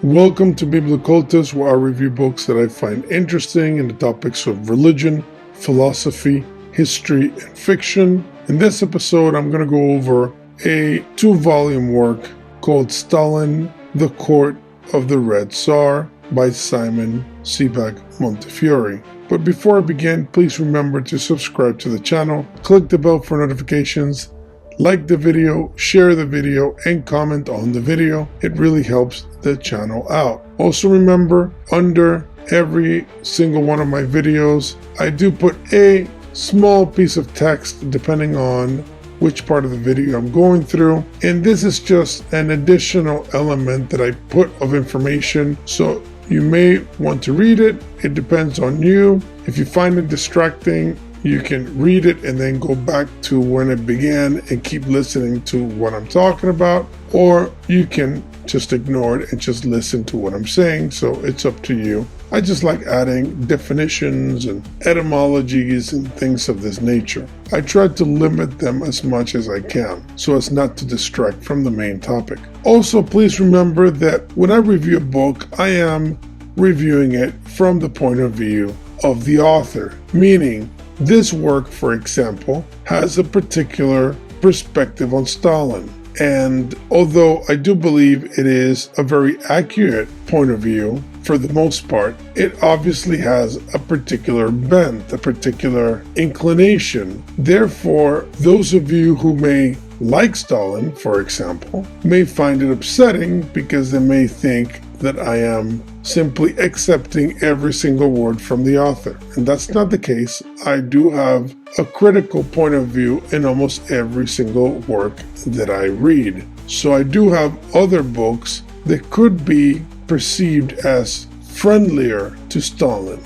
Welcome to Biblicultus, where I review books that I find interesting in the topics of religion, philosophy, history, and fiction. In this episode, I'm going to go over a 2-volume work called Stalin, the Court of the Red Tsar by Simon Sebag Montefiore. But before I begin, please remember to subscribe to the channel, click the bell for notifications, like the video, share the video, and comment on the video. It really helps the channel out. Also remember, under every single one of my videos, I do put a small piece of text depending on which part of the video I'm going through. And this is just an additional element that I put of information. So you may want to read it. It depends on you. If you find it distracting, you can read it and then go back to when it began and keep listening to what I'm talking about, or you can just ignore it and just listen to what I'm saying. So it's up to you. I just like adding definitions and etymologies and things of this nature. I try to limit them as much as I can so as not to distract from the main topic. Also, please remember that when I review a book, I am reviewing it from the point of view of the author, meaning this work, for example, has a particular perspective on Stalin. And although I do believe it is a very accurate point of view, for the most part, it obviously has a particular bent, a particular inclination. Therefore, those of you who may like Stalin, for example, may find it upsetting because they may think that I am simply accepting every single word from the author. And that's not the case. I do have a critical point of view in almost every single work that I read. So I do have other books that could be perceived as friendlier to Stalin.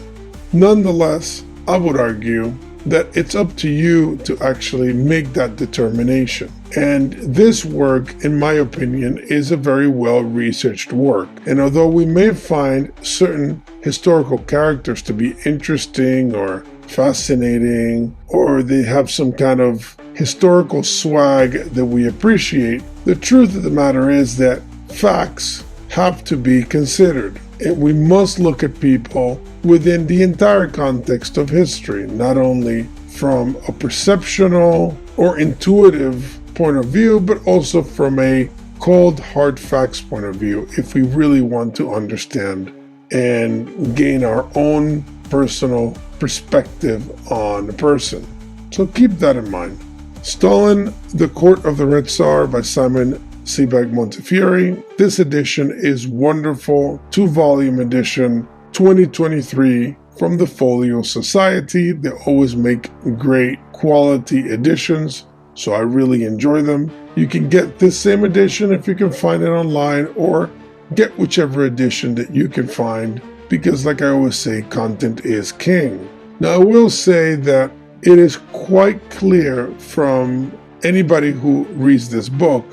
Nonetheless, I would argue that it's up to you to actually make that determination. And this work, in my opinion, is a very well-researched work. And although we may find certain historical characters to be interesting or fascinating, or they have some kind of historical swag that we appreciate, the truth of the matter is that facts have to be considered. And we must look at people within the entire context of history, not only from a perceptual or intuitive point of view, but also from a cold, hard facts point of view, if we really want to understand and gain our own personal perspective on a person. So keep that in mind. Stalin, the Court of the Red Tsar by Simon Sebag Montefiore. This edition is wonderful, 2-volume edition, 2023, from the Folio Society. They always make great quality editions, so I really enjoy them. You can get this same edition if you can find it online, or get whichever edition that you can find, because like I always say, content is king. Now, I will say that it is quite clear from anybody who reads this book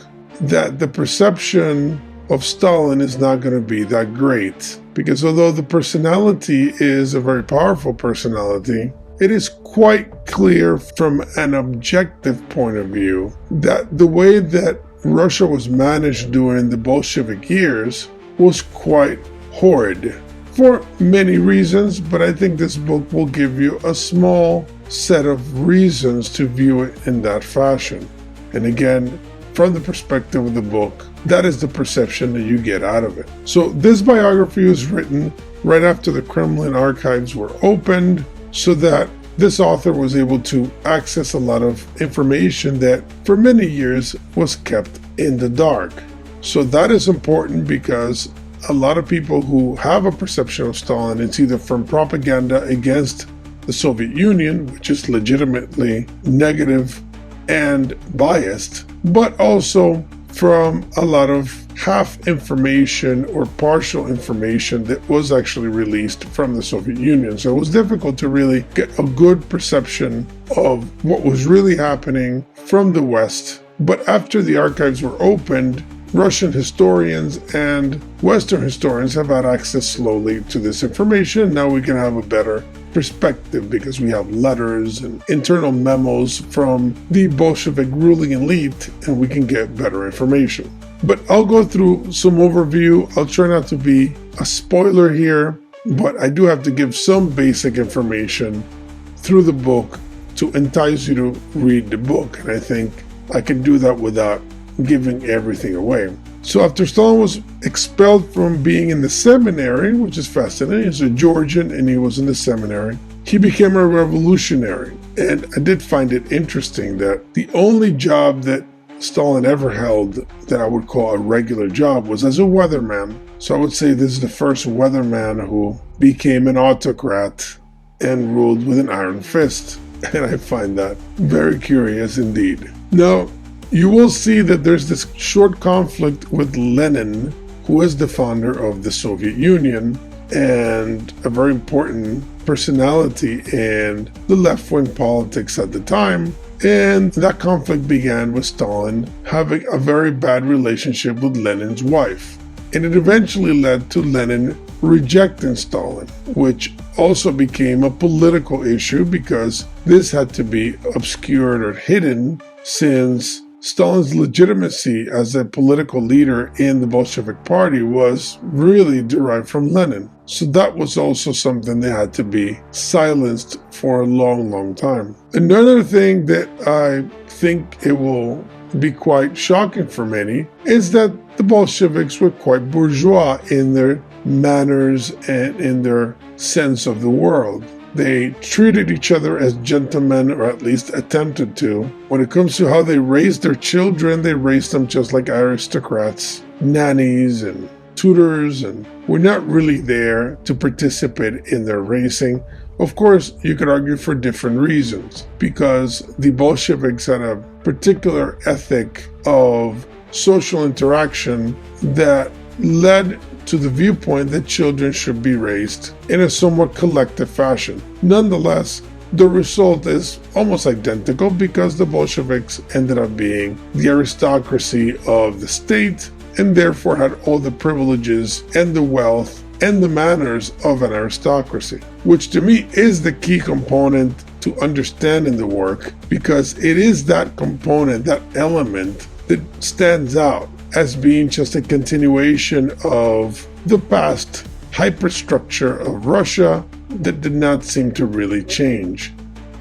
that the perception of Stalin is not going to be that great. Because although the personality is a very powerful personality, it is quite clear from an objective point of view that the way that Russia was managed during the Bolshevik years was quite horrid. For many reasons, but I think this book will give you a small set of reasons to view it in that fashion. And again, from the perspective of the book, that is the perception that you get out of it. So this biography was written right after the Kremlin archives were opened, so that this author was able to access a lot of information that for many years was kept in the dark. So that is important because a lot of people who have a perception of Stalin, it's either from propaganda against the Soviet Union, which is legitimately negative and biased, but also from a lot of half information or partial information that was actually released from the Soviet Union. So it was difficult to really get a good perception of what was really happening from the West. But after the archives were opened, Russian historians and Western historians have had access slowly to this information. Now we can have a better perspective because we have letters and internal memos from the Bolshevik ruling elite, and we can get better information. But I'll go through some overview. I'll try not to be a spoiler here, but I do have to give some basic information through the book to entice you to read the book. And I think I can do that without giving everything away. So after Stalin was expelled from being in the seminary, which is fascinating, he's a Georgian and he was in the seminary, he became a revolutionary. And I did find it interesting that the only job that Stalin ever held that I would call a regular job was as a weatherman. So I would say this is the first weatherman who became an autocrat and ruled with an iron fist. And I find that very curious indeed. Now, you will see that there's this short conflict with Lenin, who is the founder of the Soviet Union and a very important personality in the left-wing politics at the time. And that conflict began with Stalin having a very bad relationship with Lenin's wife. And it eventually led to Lenin rejecting Stalin, which also became a political issue because this had to be obscured or hidden since Stalin's legitimacy as a political leader in the Bolshevik Party was really derived from Lenin. So that was also something that had to be silenced for a long, long time. Another thing that I think it will be quite shocking for many is that the Bolsheviks were quite bourgeois in their manners and in their sense of the world. They treated each other as gentlemen, or at least attempted to. When it comes to how they raised their children, they raised them just like aristocrats, nannies and tutors, and were not really there to participate in their raising. Of course, you could argue for different reasons, because the Bolsheviks had a particular ethic of social interaction that led to the viewpoint that children should be raised in a somewhat collective fashion. Nonetheless, the result is almost identical because the Bolsheviks ended up being the aristocracy of the state and therefore had all the privileges and the wealth and the manners of an aristocracy, which to me is the key component to understanding the work, because it is that component, that element that stands out as being just a continuation of the past hyperstructure of Russia that did not seem to really change,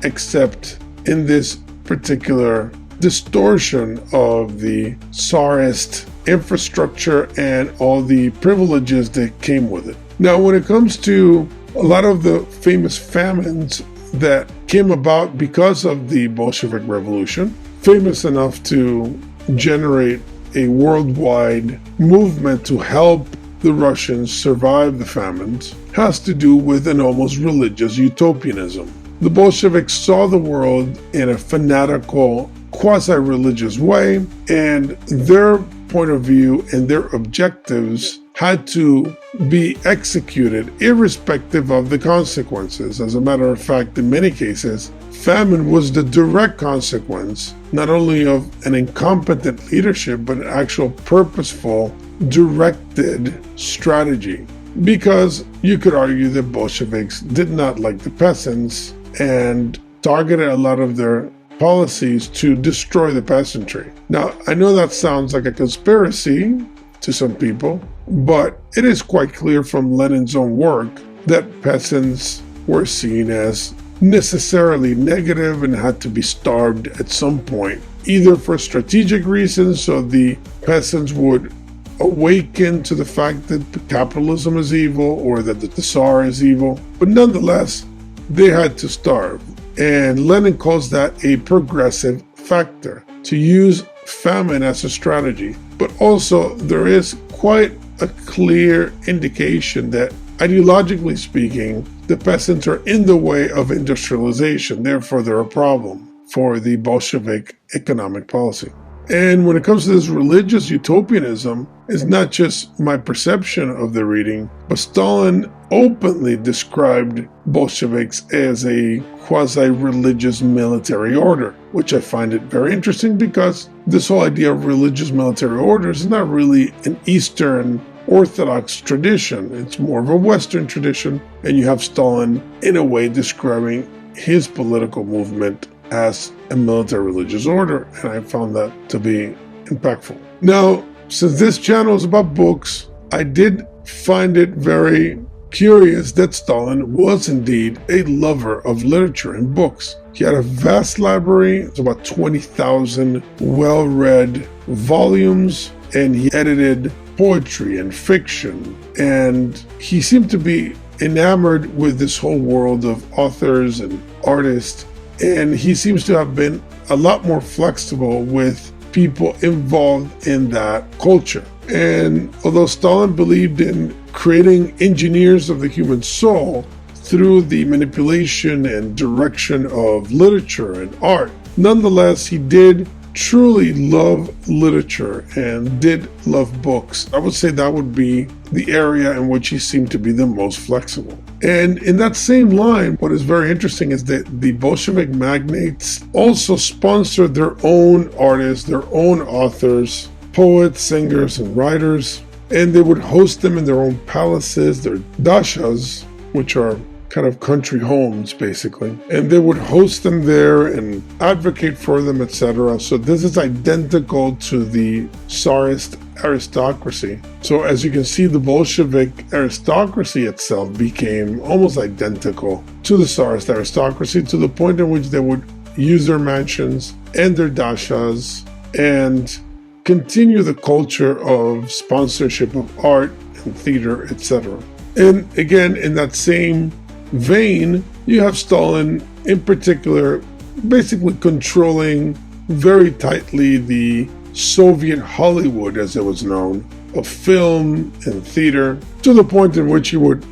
except in this particular distortion of the Tsarist infrastructure and all the privileges that came with it. Now, when it comes to a lot of the famous famines that came about because of the Bolshevik Revolution, famous enough to generate a worldwide movement to help the Russians survive the famines, has to do with an almost religious utopianism. The Bolsheviks saw the world in a fanatical, quasi-religious way, and their point of view and their objectives had to be executed irrespective of the consequences. As a matter of fact, in many cases, famine was the direct consequence, not only of an incompetent leadership, but an actual purposeful, directed strategy. Because you could argue that Bolsheviks did not like the peasants and targeted a lot of their policies to destroy the peasantry. Now, I know that sounds like a conspiracy to some people, but it is quite clear from Lenin's own work that peasants were seen as necessarily negative and had to be starved at some point, either for strategic reasons, so the peasants would awaken to the fact that capitalism is evil or that the Tsar is evil, but nonetheless, they had to starve. And Lenin calls that a progressive factor, to use famine as a strategy. But also, there is quite a clear indication that, ideologically speaking, the peasants are in the way of industrialization. Therefore, they're a problem for the Bolshevik economic policy. And when it comes to this religious utopianism, it's not just my perception of the reading, but Stalin openly described Bolsheviks as a quasi-religious military order, which I find it very interesting because this whole idea of religious military orders is not really an Eastern Orthodox tradition. It's more of a Western tradition, and you have Stalin in a way describing his political movement as a military religious order, and I found that to be impactful. Now, since this channel is about books, I did find it very curious that Stalin was indeed a lover of literature and books. He had a vast library, it's about 20,000 well-read volumes, and he edited poetry and fiction, and he seemed to be enamored with this whole world of authors and artists, and he seems to have been a lot more flexible with people involved in that culture. And although Stalin believed in creating engineers of the human soul through the manipulation and direction of literature and art, nonetheless, he did truly love literature and did love books. I would say that would be the area in which he seemed to be the most flexible. And in that same line, what is very interesting is that the Bolshevik magnates also sponsored their own artists, their own authors, poets, singers, and writers, and they would host them in their own palaces, their dachas, which are kind of country homes, basically, and they would host them there and advocate for them, etc. So this is identical to the Tsarist aristocracy. So as you can see, the Bolshevik aristocracy itself became almost identical to the Tsarist aristocracy, to the point in which they would use their mansions and their dachas and continue the culture of sponsorship of art and theater, etc. And again, in that same vein, you have Stalin in particular basically controlling very tightly the Soviet Hollywood, as it was known, of film and theater, to the point in which he would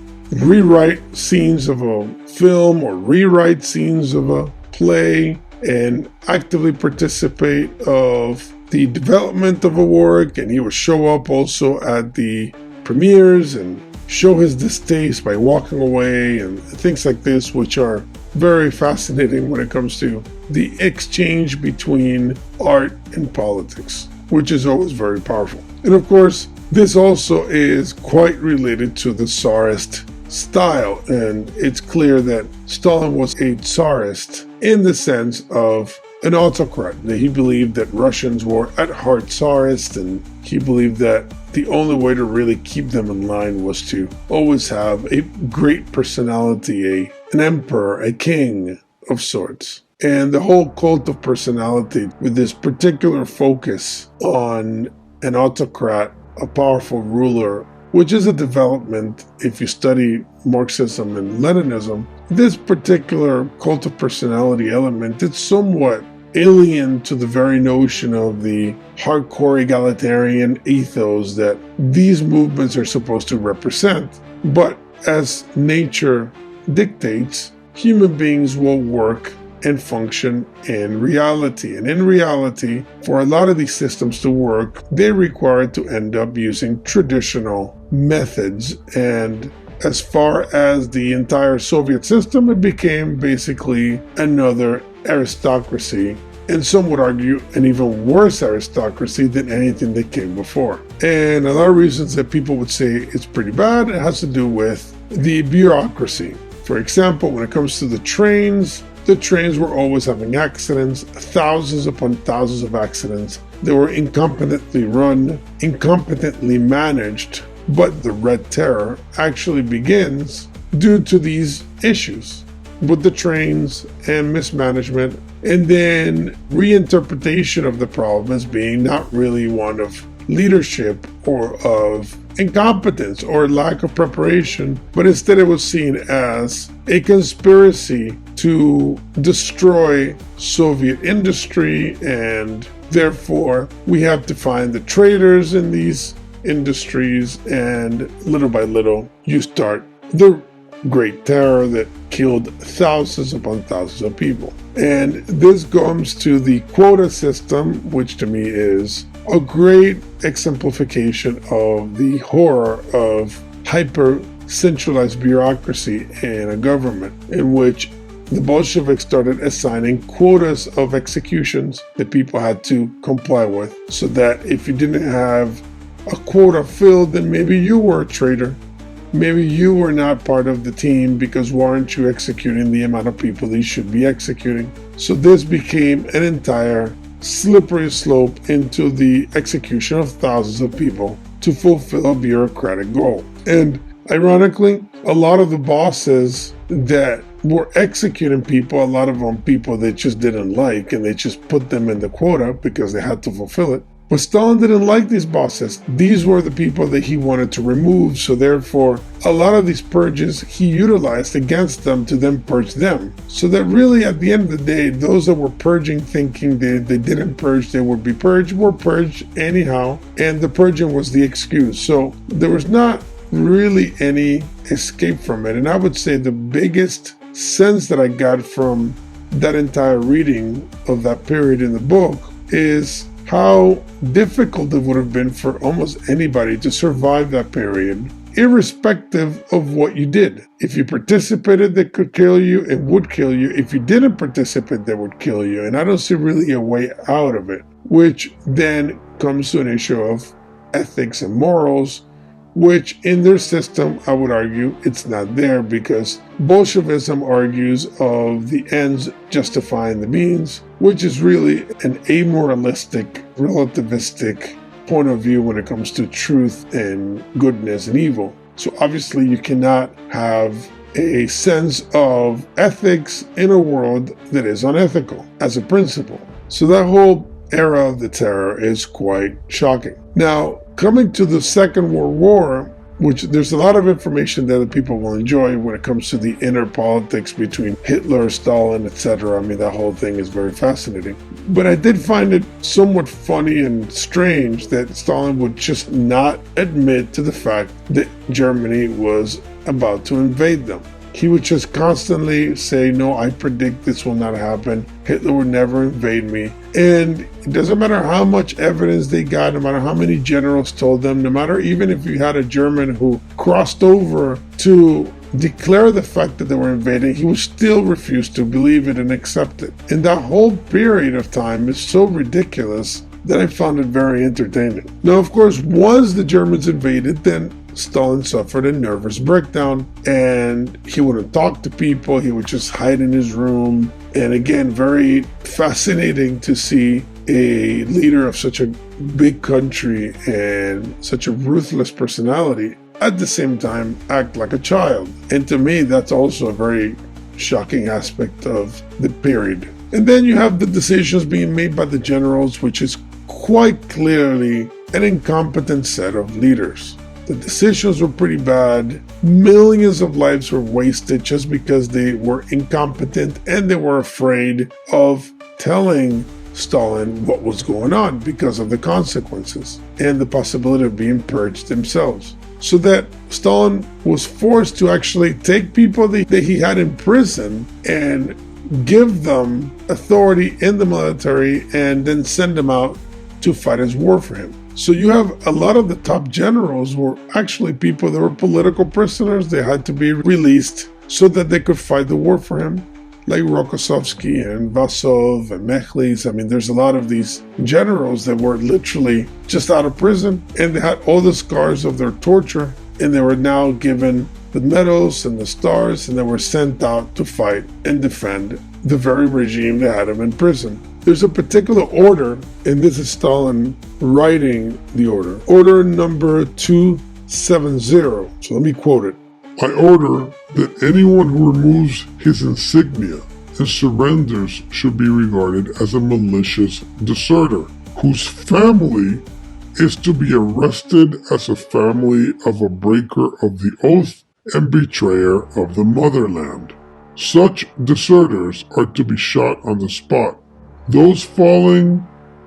rewrite scenes of a film or rewrite scenes of a play and actively participate of the development of a work, and he would show up also at the premieres and show his distaste by walking away and things like this, which are very fascinating when it comes to the exchange between art and politics, which is always very powerful. And of course, this also is quite related to the Tsarist style, and it's clear that Stalin was a Tsarist in the sense of an autocrat, that he believed that Russians were at heart Tsarist, and he believed that the only way to really keep them in line was to always have a great personality, an emperor, a king of sorts. And the whole cult of personality, with this particular focus on an autocrat, a powerful ruler, which is a development if you study Marxism and Leninism, this particular cult of personality element, it's somewhat alien to the very notion of the hardcore egalitarian ethos that these movements are supposed to represent. But as nature dictates, human beings will work and function in reality. And in reality, for a lot of these systems to work, they require to end up using traditional methods. And as far as the entire Soviet system, it became basically another aristocracy, and some would argue an even worse aristocracy than anything that came before. And a lot of reasons that people would say it's pretty bad, it has to do with the bureaucracy. For example, when it comes to the trains were always having accidents, thousands upon thousands of accidents. They were incompetently run, incompetently managed, but the Red Terror actually begins due to these issues with the trains and mismanagement, and then reinterpretation of the problem as being not really one of leadership or of incompetence or lack of preparation, but instead it was seen as a conspiracy to destroy Soviet industry, and therefore we have to find the traitors in these industries, and little by little you start the Great Terror that killed thousands upon thousands of people. And this comes to the quota system, which to me is a great exemplification of the horror of hyper-centralized bureaucracy in a government, in which the Bolsheviks started assigning quotas of executions that people had to comply with, so that if you didn't have a quota filled, then maybe you were a traitor. Maybe you were not part of the team because why aren't you executing the amount of people that you should be executing? So this became an entire slippery slope into the execution of thousands of people to fulfill a bureaucratic goal. And ironically, a lot of the bosses that were executing people, a lot of them people they just didn't like, and they just put them in the quota because they had to fulfill it. But Stalin didn't like these bosses. These were the people that he wanted to remove, so therefore a lot of these purges he utilized against them to then purge them. So that really at the end of the day, those that were purging thinking they didn't purge, they would be purged, were purged anyhow, and the purging was the excuse. So there was not really any escape from it. And I would say the biggest sense that I got from that entire reading of that period in the book is how difficult it would have been for almost anybody to survive that period, irrespective of what you did. If you participated, they could kill you, it would kill you. If you didn't participate, they would kill you. And I don't see really a way out of it, which then comes to an issue of ethics and morals, which in their system, I would argue, it's not there, because Bolshevism argues of the ends justifying the means, which is really an amoralistic, relativistic point of view when it comes to truth and goodness and evil. So obviously you cannot have a sense of ethics in a world that is unethical as a principle. So that whole era of the terror is quite shocking. Now, coming to the Second World War, which there's a lot of information that the people will enjoy when it comes to the inner politics between Hitler, Stalin, etc. I mean, that whole thing is very fascinating. But I did find it somewhat funny and strange that Stalin would just not admit to the fact that Germany was about to invade them. He would just constantly say, no, I predict this will not happen. Hitler would never invade me. And it doesn't matter how much evidence they got, no matter how many generals told them, no matter even if you had a German who crossed over to declare the fact that they were invading, he would still refuse to believe it and accept it. And that whole period of time is so ridiculous that I found it very entertaining. Now, of course, once the Germans invaded, then Stalin suffered a nervous breakdown and he wouldn't talk to people. He would just hide in his room. And again, very fascinating to see a leader of such a big country and such a ruthless personality at the same time act like a child. And to me, that's also a very shocking aspect of the period. And then you have the decisions being made by the generals, which is quite clearly an incompetent set of leaders. The decisions were pretty bad. Millions of lives were wasted just because they were incompetent and they were afraid of telling Stalin what was going on because of the consequences and the possibility of being purged themselves. So that Stalin was forced to actually take people that he had in prison and give them authority in the military and then send them out to fight his war for him. So you have a lot of the top generals were actually people that were political prisoners. They had to be released so that they could fight the war for him, like Rokossovsky and Vasov and Mechlis. I mean, there's a lot of these generals that were literally just out of prison and they had all the scars of their torture, and they were now given the medals and the stars, and they were sent out to fight and defend the very regime that had them in prison. There's a particular order, and this is Stalin writing the order. Order number 270. So let me quote it. I order that anyone who removes his insignia and surrenders should be regarded as a malicious deserter, whose family is to be arrested as a family of a breaker of the oath and betrayer of the motherland. Such deserters are to be shot on the spot. Those falling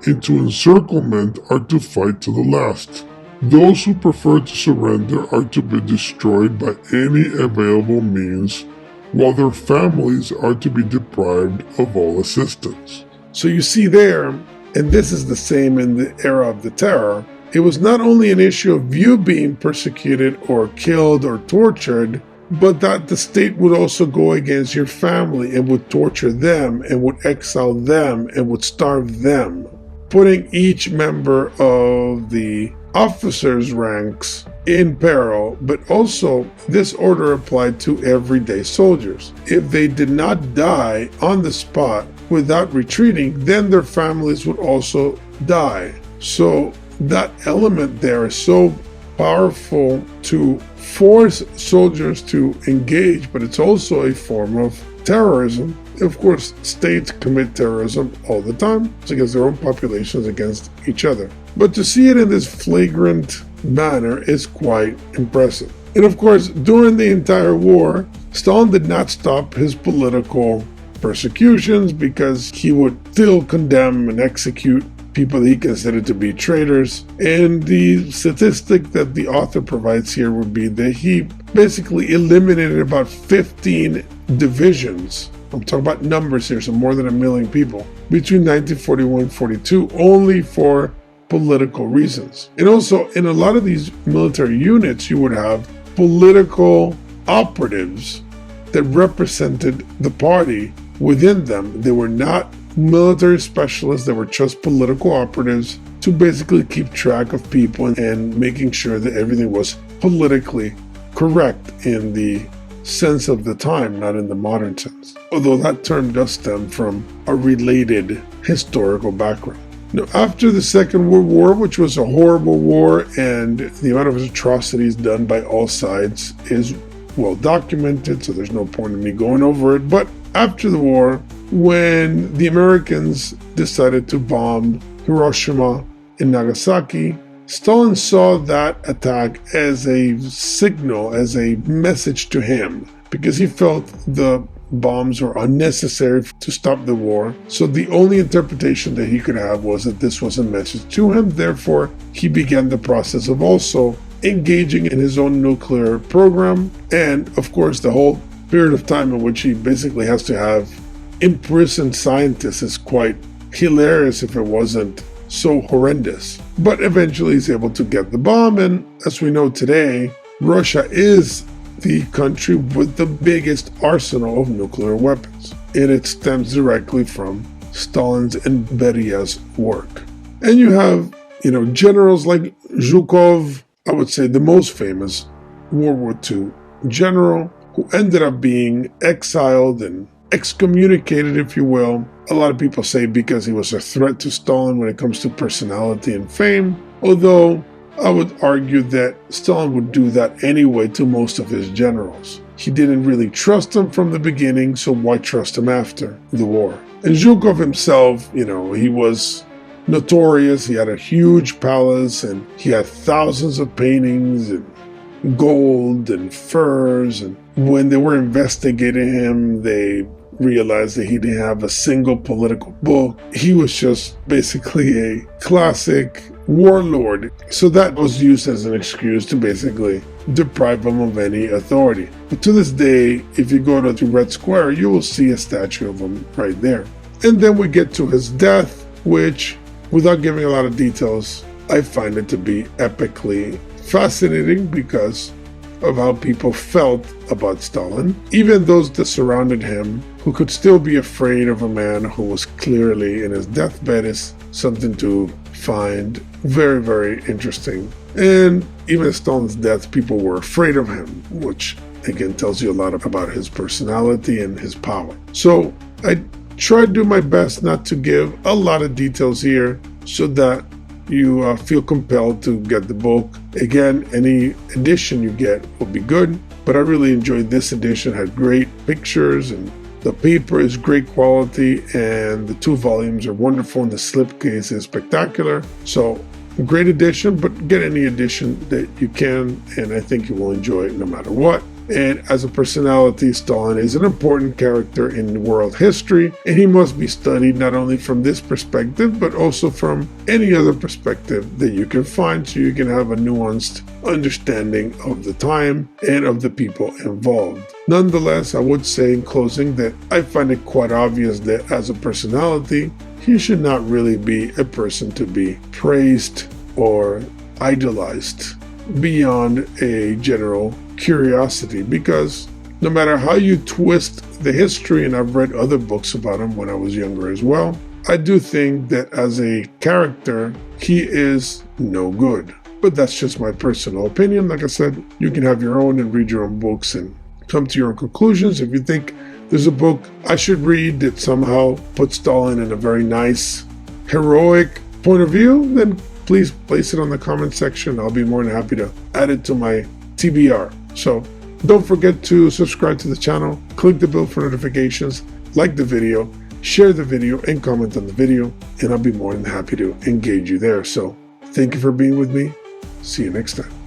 into encirclement are to fight to the last. Those who prefer to surrender are to be destroyed by any available means, while their families are to be deprived of all assistance. So you see there, and this is the same in the era of the terror, it was not only an issue of you being persecuted or killed or tortured, but that the state would also go against your family and would torture them and would exile them and would starve them, putting each member of the officers' ranks in peril. But also, this order applied to everyday soldiers. If they did not die on the spot, without retreating, then their families would also die. So that element there is so powerful to force soldiers to engage, but it's also a form of terrorism. Of course, states commit terrorism all the time. It's against their own populations, against each other. But to see it in this flagrant manner is quite impressive. And of course, during the entire war, Stalin did not stop his political persecutions because he would still condemn and execute people that he considered to be traitors. And the statistic that the author provides here would be that he basically eliminated about 15 divisions. I'm talking about numbers here, so more than 1 million people, between 1941 and 42, only for political reasons. And also, in a lot of these military units, you would have political operatives that represented the party within them. They were not military specialists, they were just political operatives to basically keep track of people and making sure that everything was politically correct in the sense of the time, not in the modern sense. Although that term does stem from a related historical background. Now, after the Second World War, which was a horrible war, and the amount of atrocities done by all sides is well documented, so there's no point in me going over it. But after the war, when the Americans decided to bomb Hiroshima and Nagasaki, Stalin saw that attack as a signal, as a message to him, because he felt the bombs were unnecessary to stop the war. So the only interpretation that he could have was that this was a message to him. Therefore, he began the process of also engaging in his own nuclear program. And of course, the whole period of time in which he basically has to have imprisoned scientists is quite hilarious if it wasn't so horrendous. But eventually he's able to get the bomb, and as we know today, Russia is the country with the biggest arsenal of nuclear weapons. And it stems directly from Stalin's and Beria's work. And you have, generals like Zhukov, I would say the most famous World War II general, who ended up being exiled and excommunicated, if you will. A lot of people say because he was a threat to Stalin when it comes to personality and fame, although I would argue that Stalin would do that anyway to most of his generals. He didn't really trust them from the beginning, so why trust him after the war? And Zhukov himself, he was notorious. He had a huge palace and he had thousands of paintings and gold and furs. And when they were investigating him, they realized that he didn't have a single political book. He was just basically a classic warlord. So that was used as an excuse to basically deprive him of any authority. But to this day, if you go to Red Square, you will see a statue of him right there. And then we get to his death, which, without giving a lot of details, I find it to be epically fascinating because of how people felt about Stalin. Even those that surrounded him, who could still be afraid of a man who was clearly in his deathbed, is something to find very, very interesting. And even at Stalin's death, people were afraid of him, which again tells you a lot about his personality and his power. So I try to do my best not to give a lot of details here so that you feel compelled to get the book. Again, any edition you get will be good, but I really enjoyed this edition. It had great pictures and the paper is great quality and the 2 volumes are wonderful and the slipcase is spectacular. So great edition, but get any edition that you can and I think you will enjoy it no matter what. And as a personality, Stalin is an important character in world history, and he must be studied not only from this perspective, but also from any other perspective that you can find, so you can have a nuanced understanding of the time and of the people involved. Nonetheless, I would say in closing that I find it quite obvious that as a personality, he should not really be a person to be praised or idolized beyond a general curiosity, because no matter how you twist the history, and I've read other books about him when I was younger as well, I do think that as a character, he is no good. But that's just my personal opinion. Like I said, you can have your own and read your own books and come to your own conclusions. If you think there's a book I should read that somehow puts Stalin in a very nice, heroic point of view, then please place it on the comment section. I'll be more than happy to add it to my TBR. So don't forget to subscribe to the channel, click the bell for notifications, like the video, share the video, and comment on the video, and I'll be more than happy to engage you there. So thank you for being with me. See you next time.